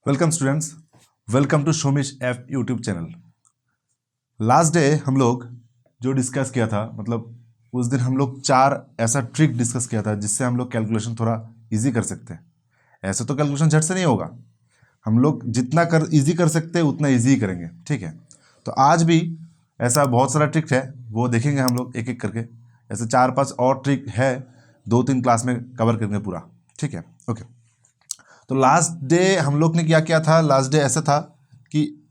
Welcome students, welcome to शोमिश app YouTube channel. Last day हम लोग जो डिस्कस किया था, मतलब उस दिन हम लोग 4 ऐसा ट्रिक डिस्कस किया था जिससे हम लोग कैलकुलेशन थोड़ा इजी कर सकते हैं। ऐसे तो कैलकुलेशन झट से नहीं होगा, हम लोग जितना इजी कर सकते हैं उतना इजी करेंगे, ठीक है। तो आज भी ऐसा बहुत सारा ट्रिक है, वो देखेंगे हम लोग एक एक करके। ऐसे 4-5 और ट्रिक है, 2-3 क्लास में कवर करेंगे पूरा, ठीक है। ओके, तो लास्ट डे हम लोग ने क्या किया था। लास्ट डे ऐसा था कि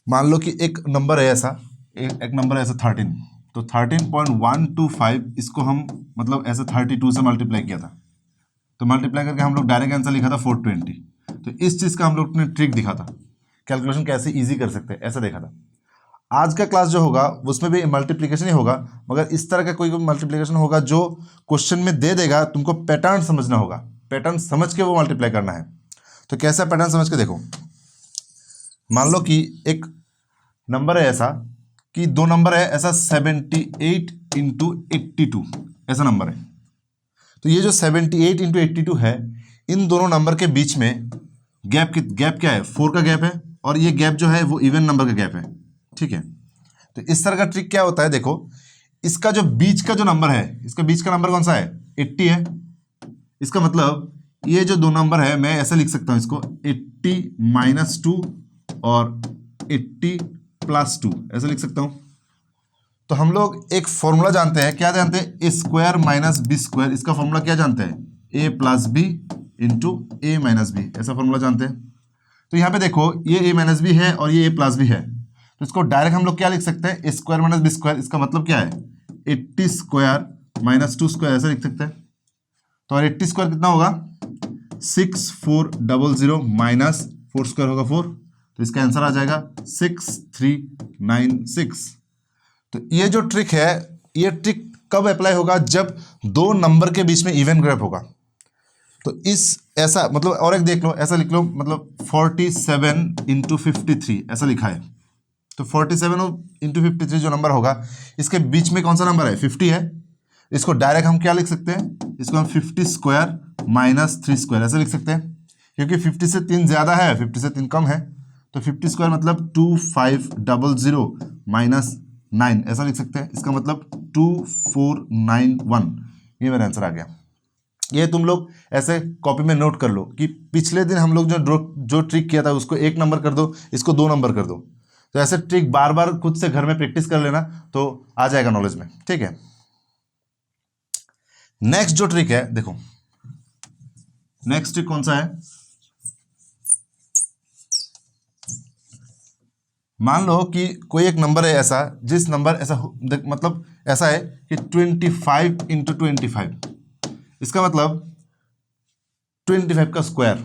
मान लो कि एक नंबर है ऐसा, एक नंबर है ऐसा 13, तो 13.125 इसको हम मतलब ऐसे 32 से मल्टीप्लाई किया था। तो मल्टीप्लाई करके हम लोग डायरेक्ट आंसर लिखा था 420। तो इस चीज़ का हम लोग ने ट्रिक दिखा था, कैलकुलेशन कैसे ईजी कर सकते हैं, ऐसा देखा था। आज का क्लास जो होगा उसमें भी मल्टीप्लिकेशन ही होगा, मगर इस तरह का कोई मल्टीप्लिकेशन होगा जो क्वेश्चन में दे देगा, तुमको पैटर्न समझना होगा, पैटर्न समझ के वो मल्टीप्लाई करना है। तो कैसा पैटर्न समझ के देखो। मान लो कि एक नंबर है ऐसा कि 2 नंबर है ऐसा 78 इंटू 82 ऐसा नंबर है। तो ये जो 78 इंटू 82 है, इन दोनों नंबर के बीच में गैप क्या है, 4 का गैप है, और ये गैप जो है वो इवन नंबर का गैप है, ठीक है। तो इस तरह का ट्रिक क्या होता है, देखो इसका जो बीच का जो नंबर है, इसका बीच का नंबर कौन सा है, 80 है। इसका मतलब ये जो 2 नंबर है, मैं ऐसा लिख सकता हूं इसको 80 माइनस 2 और 80 प्लस 2 ऐसा लिख सकता हूं। तो हम लोग एक फॉर्मूला जानते हैं, क्या जानते हैं, ए स्क्वायर माइनस बी स्क्वायर। इसका फॉर्मूला क्या जानते हैं, ए प्लस बी इंटू ए माइनस बी, ऐसा फॉर्मूला जानते हैं। तो यहाँ पे देखो ये ए माइनस बी है और ये ए प्लस बी है, तो इसको डायरेक्ट हम लोग क्या लिख सकते हैं, ए स्क्वायर माइनस बी स्क्वायर। इसका मतलब क्या है, 80 स्क्वायर माइनस 2 स्क्वायर ऐसा लिख सकते हैं। तो और 80 स्क्वायर कितना होगा, 6400 माइनस 4 स्क्वायर होगा 4, तो इसका आंसर आ जाएगा 6396। तो ये जो ट्रिक है, ये ट्रिक कब अप्लाई होगा, जब 2 नंबर के बीच में इवन गैप होगा। तो इस ऐसा मतलब, और एक देख लो, ऐसा लिख लो, मतलब 47 इंटू 53 ऐसा लिखा है। तो 47 इंटू 53 जो नंबर होगा, इसके बीच में कौन सा नंबर है, 50 है। इसको डायरेक्ट हम क्या लिख सकते हैं, इसको हम 50 स्क्वायर माइनस 3 स्क्वायर ऐसे लिख सकते हैं, क्योंकि 50 से 3 ज़्यादा है, 50 से 3 कम है। तो 50 स्क्वायर मतलब 2500 माइनस 9 ऐसा लिख सकते हैं। इसका मतलब 2491, ये मेरा आंसर आ गया। ये तुम लोग ऐसे कॉपी में नोट कर लो कि पिछले दिन हम लोग जो ट्रिक किया था उसको 1 नंबर कर दो, इसको 2 नंबर कर दो। तो ऐसे ट्रिक बार बार खुद से घर में प्रैक्टिस कर लेना, तो आ जाएगा नॉलेज में, ठीक है। नेक्स्ट जो ट्रिक है, देखो नेक्स्ट ट्रिक कौन सा है। मान लो कि कोई एक नंबर है ऐसा, जिस नंबर ऐसा मतलब ऐसा है कि 25 इंटू 25, इसका मतलब 25 का स्क्वायर।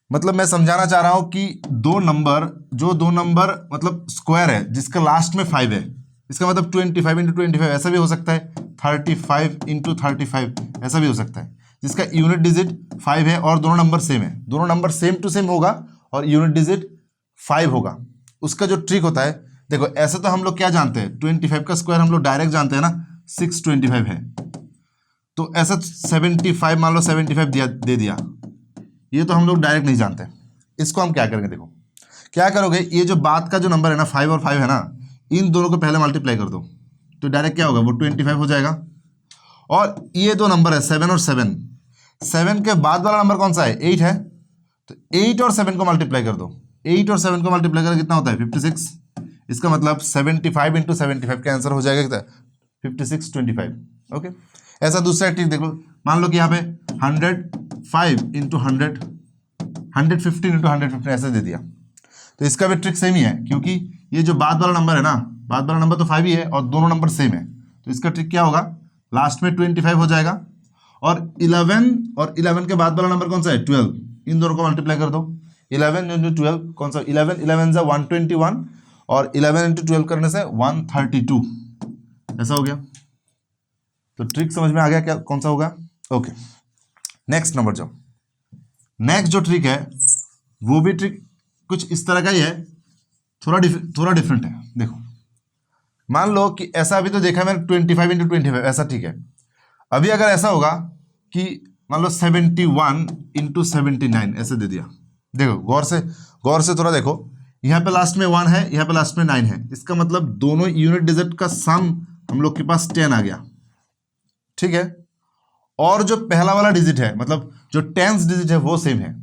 मतलब मैं समझाना चाह रहा हूं कि 2 नंबर मतलब स्क्वायर है जिसका लास्ट में 5 है, इसका मतलब 25 इंटू 25 ऐसा भी हो सकता है, 35 इंटू 35 ऐसा भी हो सकता है, जिसका यूनिट डिजिट 5 है और दोनों नंबर सेम है। दोनों नंबर सेम टू सेम होगा और यूनिट डिजिट 5 होगा। उसका जो ट्रिक होता है, देखो ऐसे तो हम लोग क्या जानते हैं, 25 का स्क्वायर हम लोग डायरेक्ट जानते हैं ना, 625 है। तो ऐसा 75 मान लो 75 दे दिया, ये तो हम लोग डायरेक्ट नहीं जानते। इसको हम क्या करेंगे, देखो क्या करोगे, ये जो बात का जो नंबर है ना, 5 और 5 है ना, इन दोनों को पहले मल्टीप्लाई कर दो, तो डायरेक्ट क्या होगा, वो 25 हो जाएगा। और ये 2 नंबर है 7 और 7, 7 के बाद वाला नंबर कौन सा है, 8 है। तो 8 और 7 को मल्टीप्लाई कर दो, 8 और 7 को मल्टीप्लाई करके कितना होता है, 56। इसका मतलब 75 इंटू 75 का आंसर हो जाएगा कितना, 5625। ओके, ऐसा दूसरा ट्रिक देख लो। मान लो कि यहाँ पे 105 इंटू 100, 115 इंटू 115 ऐसे दे दिया। तो इसका भी ट्रिक सेम ही है, क्योंकि ये जो बाद वाला नंबर है ना, बाद वाला नंबर तो 5 ही है और दोनों नंबर सेम है। तो इसका ट्रिक क्या होगा, लास्ट में 25 हो जाएगा, और 11 के बाद वाला नंबर कौन सा है, 12, इन दोनों को मल्टीप्लाई कर दो। 11 इंटू 12 कौन सा, 11 जा 121, और 11 इंटू 12 करने से 132 ऐसा हो गया। तो ट्रिक समझ में आ गया क्या, कौन सा होगा। ओके, नेक्स्ट नंबर जाओ। नेक्स्ट जो ट्रिक है वो भी ट्रिक कुछ इस तरह का ही है, थोड़ा डिफरेंट है। देखो मान लो कि ऐसा, अभी तो देखा मैंने 25 इंटू 25 ऐसा, ठीक है। अभी अगर ऐसा होगा कि मान लो 71 इंटू 79 ऐसे दे दिया। देखो गौर से थोड़ा देखो, यहाँ पे लास्ट में 1 है, यहाँ पे लास्ट में 9 है, इसका मतलब दोनों यूनिट डिजिट का सम हम लोग के पास 10 आ गया, ठीक है। और जो पहला वाला डिजिट है, मतलब जो टेंस डिजिट है वो सेम है।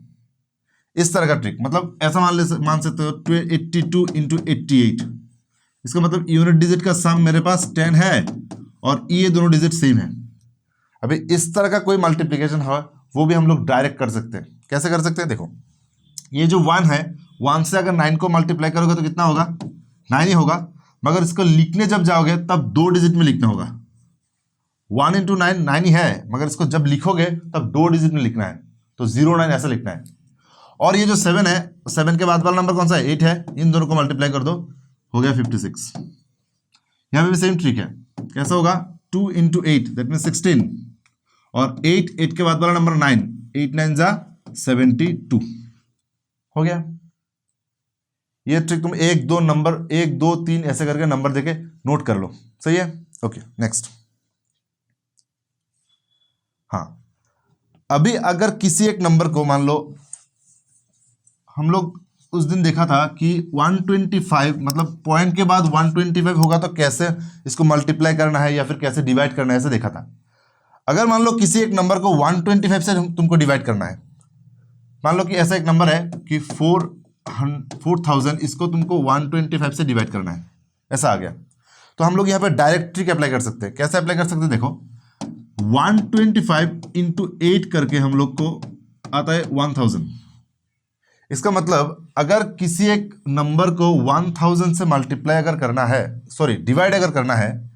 इस तरह का ट्रिक, मतलब ऐसा मान सकते हो 82 इंटू 88, इसका मतलब यूनिट डिजिट का सम मेरे पास 10 है और ये दोनों डिजिट सेम है। अभी इस तरह का कोई मल्टीप्लिकेशन हो वो भी हम लोग डायरेक्ट कर सकते हैं। कैसे कर सकते हैं, देखो ये जो 1 है, 1 से अगर 9 को मल्टीप्लाई करोगे तो कितना होगा, 9 ही होगा, मगर इसको लिखने जब जाओगे तब 2 डिजिट में लिखना होगा। 1 इंटू 9 9 ही है, मगर इसको जब लिखोगे तब 2 डिजिट में लिखना है, तो 09 ऐसा लिखना है। और ये जो 7 है, 7 के बाद वाला नंबर कौन सा है, 8 है, इन दोनों को मल्टीप्लाई कर दो, हो गया 56। यहाँ पे भी सेम ट्रिक है, कैसा होगा, 2 इंटू 8 दैट मीन 16, और 8 के बाद वाला नंबर 9, 8 9 जा 72, हो गया। ये ट्रिक तुम 1 2 नंबर 1 2 3 ऐसे करके नंबर देके नोट कर लो, सही है। Okay next. हाँ, अभी अगर किसी एक नंबर को मान लो, हम लोग उस दिन देखा था कि 125 मतलब पॉइंट के बाद 125 होगा तो कैसे इसको मल्टीप्लाई करना है या फिर कैसे डिवाइड करना है, ऐसे देखा था। अगर मान लो किसी एक नंबर को 125 से तुमको डिवाइड करना है, मान लो कि ऐसा एक नंबर है कि 4000, इसको तुमको 125 से डिवाइड करना है, ऐसा आ गया, तो हम लोग यहाँ पे डायरेक्ट ट्रिक अप्लाई कर सकते हैं। कैसे अप्लाई कर सकते हैं, देखो 125 इंटू 8 करके हम लोग को आता है 1000। इसका मतलब अगर किसी एक नंबर को 1000 से मल्टीप्लाई अगर करना है, सॉरी डिवाइड अगर करना है,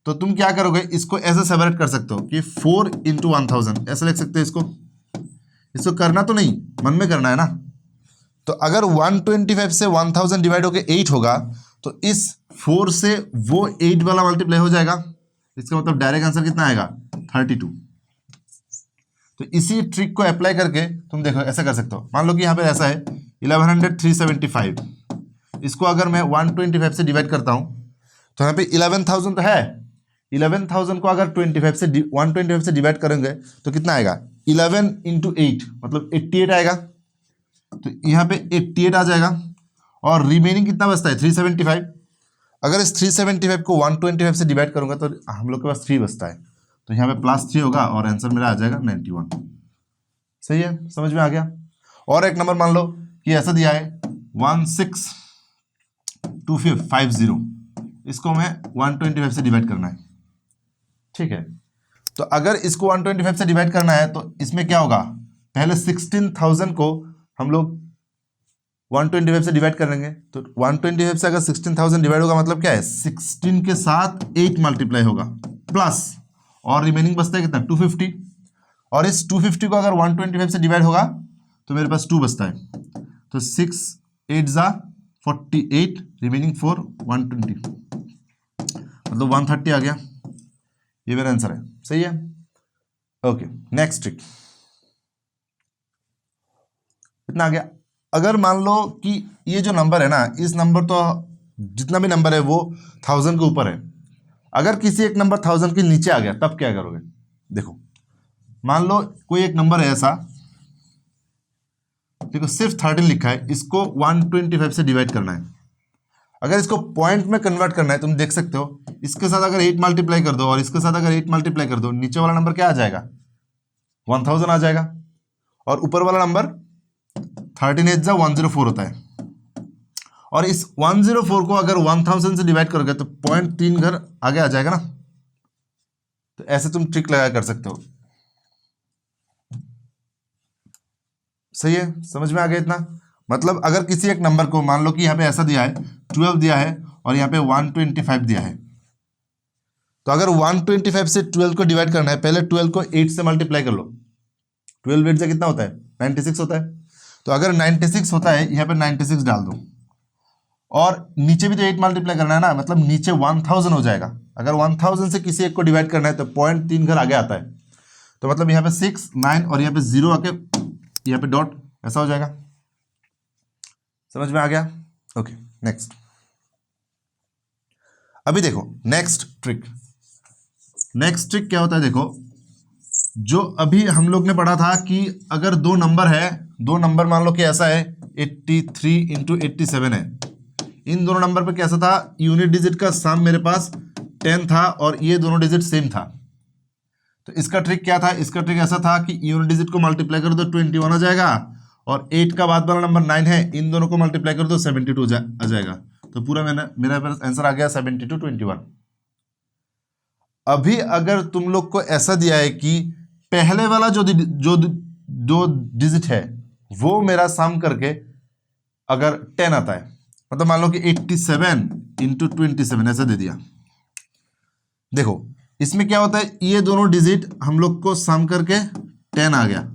तो तुम क्या करोगे, इसको ऐसे सेपरेट कर सकते हो कि 4 इंटू 1000 ऐसे लिख सकते हो। इसको करना तो नहीं, मन में करना है ना। तो अगर 125 से 1000 डिवाइड होके 8 होगा, तो इस 4 से वो 8 वाला मल्टीप्लाई हो जाएगा, इसका मतलब डायरेक्ट आंसर कितना आएगा, 32। तो इसी ट्रिक को अप्लाई करके तुम देखो ऐसा कर सकते हो। मान लो कि यहाँ पे ऐसा है 1100 375, इसको अगर मैं 125 से डिवाइड करता हूँ तो यहाँ पे 11000 तो है, 11000 को अगर 125 से डिवाइड करेंगे तो कितना आएगा, 11 इंटू 8 मतलब 88 आएगा, तो यहाँ पे 88 आ जाएगा। और रिमेनिंग कितना बचता है, 375। अगर इस 375 को 125 से डिवाइड करूंगा तो हम लोग के पास 3 बचता है, तो यहाँ पे +3 होगा और आंसर मेरा आ जाएगा 91। सही है, समझ में आ गया। और एक नंबर मान लो कि ऐसा दिया है 162550, इसको मैं 125 से डिवाइड करना है, ठीक है। तो अगर इसको 125 से डिवाइड करना है तो इसमें क्या होगा, पहले 16000 को हम लोग 125 से डिवाइड करेंगे, तो 125 से अगर 16000 डिवाइड होगा मतलब क्या है, 16 के साथ 8 मल्टीप्लाई होगा प्लस, और रिमेनिंग बचता है कितना, 250। और इस 250 को अगर 125 से डिवाइड होगा तो मेरे पास 2 बचता है, तो 6 8 जा 48, रिमेनिंग 4 120, मतलब 130 आ गया। ये मेरा आंसर है, सही है। ओके नेक्स्ट ट्रिक, इतना आ गया। अगर मान लो कि ये जो नंबर है ना, इस नंबर तो जितना भी नंबर है वो 1000 के ऊपर है, अगर किसी एक नंबर 1000 के नीचे आ गया तब क्या करोगे, देखो मान लो कोई एक नंबर है ऐसा, देखो सिर्फ 13 लिखा है, इसको 125 से डिवाइड करना है। अगर इसको पॉइंट में कन्वर्ट करना है, तुम देख सकते हो इसके साथ अगर 8 मल्टीप्लाई कर दो और इसके साथ अगर 8 मल्टीप्लाई कर दो, नीचे वाला नंबर क्या आ जाएगा, 1000 आ जाएगा, और ऊपर वाला नंबर 13 8 जा 104 होता है। और इस 104 को अगर 1000 से डिवाइड करोगे तो 0.3 घर आगे आ जाएगा ना। तो ऐसे तुम ट्रिक लगा कर सकते हो, सही है, समझ में आ गया इतना। मतलब अगर किसी एक नंबर को मान लो कि यहाँ पे ऐसा दिया है 12 दिया है और यहाँ पे 125 दिया है, तो अगर 125 से 12 को डिवाइड करना है, पहले 12 को 8 से मल्टीप्लाई कर लो, 12 8 से कितना होता है, 96 होता है। तो अगर 96 होता है, यहाँ पे 96 डाल दो, और नीचे भी तो 8 मल्टीप्लाई करना है ना, मतलब नीचे 1000 हो जाएगा। अगर 1000 से किसी एक को डिवाइड करना है तो 0.3 घर आगे आता है, तो मतलब यहाँ पे 6 9 और यहाँ पे 0 आके यहाँ पे डॉट ऐसा हो जाएगा। समझ में आ गया। Okay next. अभी देखो नेक्स्ट ट्रिक क्या होता है, देखो जो अभी हम लोग ने पढ़ा था कि अगर दो नंबर है, दो नंबर मान लो कि ऐसा है 83 इंटू 87 है, इन दोनों नंबर पे कैसा था, यूनिट डिजिट का सम मेरे पास 10 था और ये दोनों डिजिट सेम था। तो इसका ट्रिक क्या था, इसका ट्रिक ऐसा था कि यूनिट डिजिट को मल्टीप्लाई कर दो 21 आ जाएगा, और 8 का बाद वाला नंबर 9 है, इन दोनों को मल्टीप्लाई कर दो 72 आ जाएगा। तो पूरा मेरा आंसर आ गया 72 21। अभी अगर तुम लोग को ऐसा दिया है कि पहले वाला जो डिजिट है वो मेरा सम करके अगर 10 आता है, मतलब मान लो कि 87 इंटू 27 ऐसा दे दिया। देखो इसमें क्या होता है, ये दोनों डिजिट हम लोग को सम करके 10 आ गया,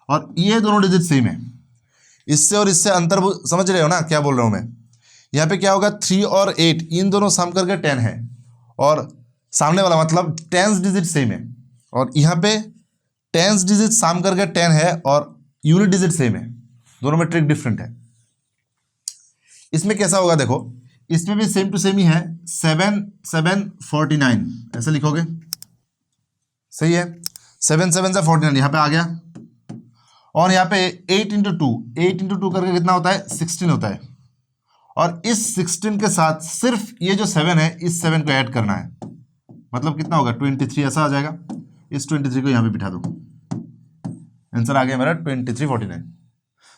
और ये दोनों डिजिट सेम है। इससे और इससे अंतर समझ रहे हो ना क्या बोल रहा हूं मैं। यहाँ पे क्या होगा, 3 और 8 इन दोनों सम करके 10 है, और सामने वाला मतलब 10 डिजिट सेम है, और यहाँ पे 10 डिजिट सम करके 10 है और यूनिट डिजिट सेम है, दोनों में ट्रिक डिफरेंट है। इसमें कैसा होगा देखो, इसमें भी सेम टू सेम ही है, 7 7 49 ऐसे लिखोगे, सही है, 7 7 से 49 यहाँ पे आ गया, और यहाँ पे 8 इंटू 2 करके कितना होता है, 16 होता है, और इस 16 के साथ सिर्फ ये जो 7 है इस 7 को ऐड करना है, मतलब कितना होगा 23 ऐसा आ जाएगा। इस 23 को यहाँ पे बिठा दो, आंसर आ गया मेरा 23 49।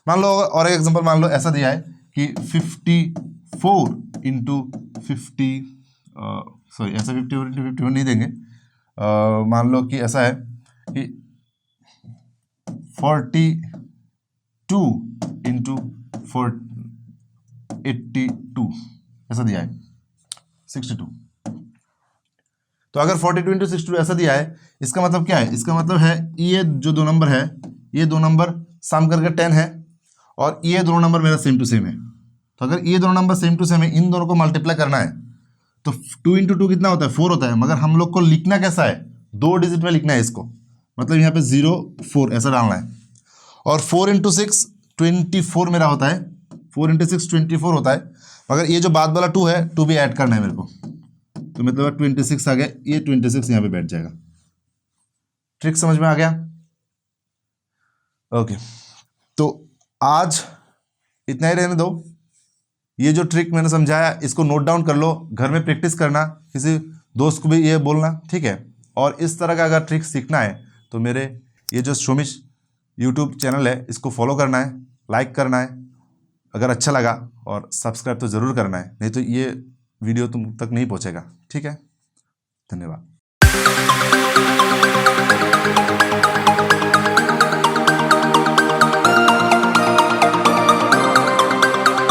मान लो और एक एग्जांपल मान लो ऐसा दिया है कि 54 इंटू 50, सॉरी ऐसा 54 इंटू 51 नहीं देंगे, मान लो कि ऐसा है कि 42 इंटू 82 ऐसा दिया है 62। तो अगर 42 इंटू 62 ऐसा दिया है, इसका मतलब क्या है, इसका मतलब है ये जो दो नंबर है, ये दो नंबर सम करके 10 है, और ये दोनों नंबर मेरा सेम टू सेम है। तो अगर ये दोनों नंबर सेम टू सेम है, इन दोनों को मल्टीप्लाई करना है, तो 2 इंटू 2 कितना होता है, 4 होता है, मगर हम लोग को लिखना कैसा है, दो डिजिट में लिखना है इसको, मतलब यहाँ पे 0 4 ऐसा डालना है, और 4 इंटू 6 24 मेरा होता है, 4 इंटू 6 24 होता है, मगर ये जो बाद वाला 2 है 2 भी ऐड करना है मेरे को, तो मतलब 26 आ गया, ये 26 यहाँ पे बैठ जाएगा। ट्रिक समझ में आ गया? ओके, तो आज इतना ही रहने दो। ये जो ट्रिक मैंने समझाया इसको नोट डाउन कर लो, घर में प्रैक्टिस करना, किसी दोस्त को भी ये बोलना, ठीक है। और इस तरह का अगर ट्रिक सीखना है तो मेरे ये जो शोमिश यूट्यूब चैनल है इसको फॉलो करना है, लाइक करना है अगर अच्छा लगा, और सब्सक्राइब तो ज़रूर करना है, नहीं तो ये वीडियो तुम तक नहीं पहुंचेगा, ठीक है। धन्यवाद।